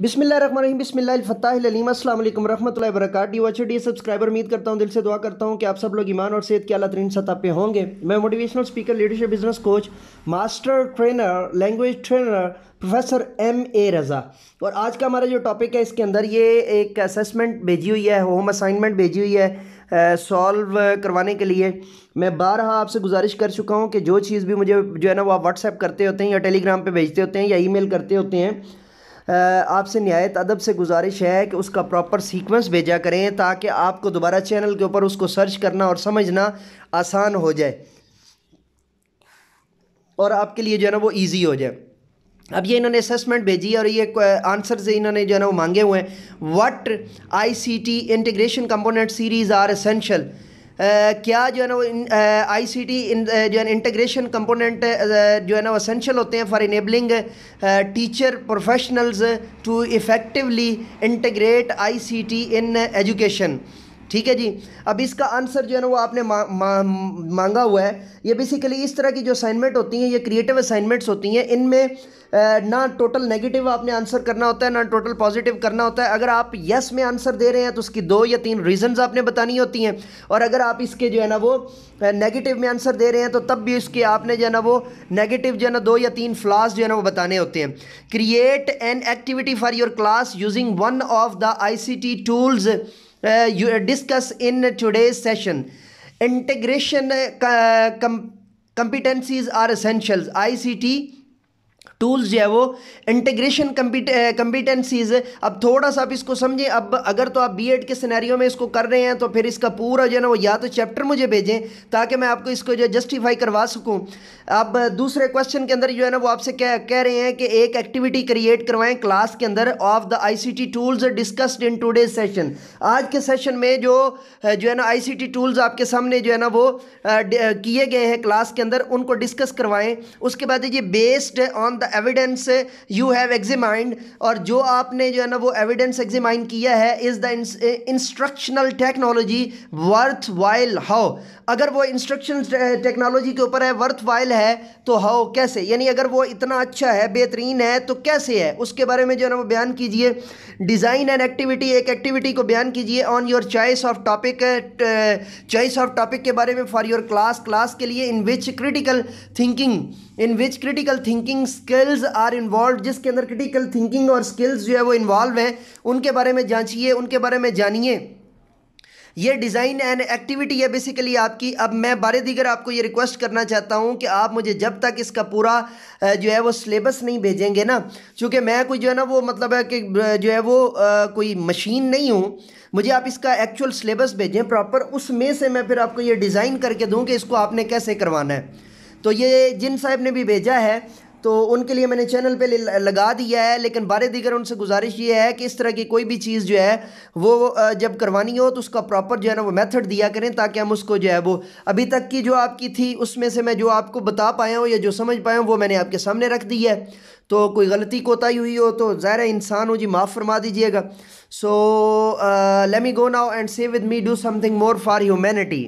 बिस्मिल्लाहिर्रहमानिर्रहीम बिस्मिल्लाहिल-फत्ताहिल-अलीम अस्सलाम वालेकुम रहमतुल्लाहि व बरकातहू। अच्छे डियर सब्सक्राइबर, उम्मीद करता हूँ, दिल से दुआ करता हूँ कि आप सब लोग ईमान और सेहत की आला तरीन सतह पे होंगे। मैं motivational speaker, leadership business coach, master trainer, language trainer professor M.A. रज़ा। और आज का हमारा जो टॉपिक है, इसके अंदर ये एक असेसमेंट भेजी हुई है, होम असाइनमेंट भेजी हुई है सॉल्व करवाने के लिए। मैं बारहा आपसे गुजारिश कर चुका हूँ कि जो चीज़ भी मुझे जो है ना वो आप व्हाट्सएप करते होते हैं या टेलीग्राम पे भेजते होते हैं या ईमेल करते होते हैं, आपसे निहायत अदब से गुजारिश है कि उसका प्रॉपर सीक्वेंस भेजा करें ताकि आपको दोबारा चैनल के ऊपर उसको सर्च करना और समझना आसान हो जाए और आपके लिए जो है ना वो ईजी हो जाए। अब ये इन्होंने असेसमेंट भेजी और ये आंसर से इन्होंने जो है ना वो मांगे हुए हैं। What ICT integration component series are essential. क्या जो है ना वो ICT जो है इंटीग्रेशन कंपोनेंट जो है ना वो असेंशियल होते हैं for enabling teacher professionals to effectively integrate ICT in education. ठीक है जी। अब इसका आंसर जो है ना वो आपने मांगा हुआ है। ये बेसिकली इस तरह की जो असाइनमेंट होती हैं, ये क्रिएटिव असाइनमेंट्स होती हैं। इनमें ना टोटल नेगेटिव आपने आंसर करना होता है, ना टोटल पॉजिटिव करना होता है। अगर आप यस में आंसर दे रहे हैं तो उसकी 2 या 3 रीजंस आपने बतानी होती हैं, और अगर आप इसके जो है ना वो नेगेटिव में आंसर दे रहे हैं तो तब भी इसके आपने जो है ना वो नेगेटिव जो है ना 2 या 3 फ्लॉज जो है ना वो बताने होते हैं। Create an activity for your class using one of the ICT tools you discuss in today's session. Integration competencies are essentials. ICT tools जो है वो इंटीग्रेशन कम्पिटेंसीज। अब थोड़ा सा आप इसको समझें। अब अगर तो आप B.Ed के सिनेरियो में इसको कर रहे हैं तो फिर इसका पूरा जो है ना वो या तो चैप्टर मुझे भेजें ताकि मैं आपको इसको जो जस्टिफाई करवा सकूं। अब दूसरे क्वेश्चन के अंदर जो है ना वो आपसे क्या कह रहे हैं कि एक एक्टिविटी क्रिएट करवाएं क्लास के अंदर of the ICT tools discussed in today's session. आज के सेशन में जो है ना ICT टूल्स आपके सामने जो है ना वो किए गए हैं क्लास के अंदर, उनको डिस्कस करवाएं। उसके बाद ये based on the evidence you have examined, और जो आपने जो है ना वो एविडेंस एग्जामाइन किया है, is the instructional technology worth while how. अगर वो इंस्ट्रक्शन टेक्नोलॉजी के ऊपर है, वर्थ वाइल है, तो हाउ कैसे, यानी अगर वो इतना अच्छा है, बेहतरीन है, तो कैसे है, उसके बारे में जो है ना वो बयान कीजिए। डिज़ाइन एंड एक्टिविटी, एक एक्टिविटी को बयान कीजिए on your choice of topic, choice of topic के बारे में फॉर योर क्लास के लिए। In which critical thinking skills are involve, जिसके अंदर क्रिटिकल थिंकिंग और स्किल्स जो है वो इन्वॉल्व हैं, उनके बारे में जांचिए, उनके बारे में जानिए। ये डिज़ाइन एंड एक्टिविटी है बेसिकली आपकी। अब मैं बारे दीगर आपको ये रिक्वेस्ट करना चाहता हूँ कि आप मुझे जब तक इसका पूरा जो है वो सिलेबस नहीं भेजेंगे ना, चूँकि मैं कोई जो है ना वो मतलब है कि जो है वो कोई मशीन नहीं हूँ, मुझे आप इसका एक्चुअल सिलेबस भेजें प्रॉपर, उसमें से मैं फिर आपको ये डिज़ाइन करके दूँ कि इसको आपने कैसे करवाना है। तो ये जिन साहब ने भी भेजा है तो उनके लिए मैंने चैनल पे लगा दिया है, लेकिन बारे दीगर उनसे गुजारिश ये है कि इस तरह की कोई भी चीज़ जो है वो जब करवानी हो तो उसका प्रॉपर जो है ना वो मेथड दिया करें, ताकि हम उसको जो है वो अभी तक की जो आपकी थी उसमें से मैं जो आपको बता पाया हूँ या जो समझ पाया हूँ वो मैंने आपके सामने रख दी है। तो कोई गलती कोताही हुई हो तो ज़ाहिर है इंसान हो जी, माफ़ फरमा दीजिएगा। So let me go now and say with me do something more for humanity.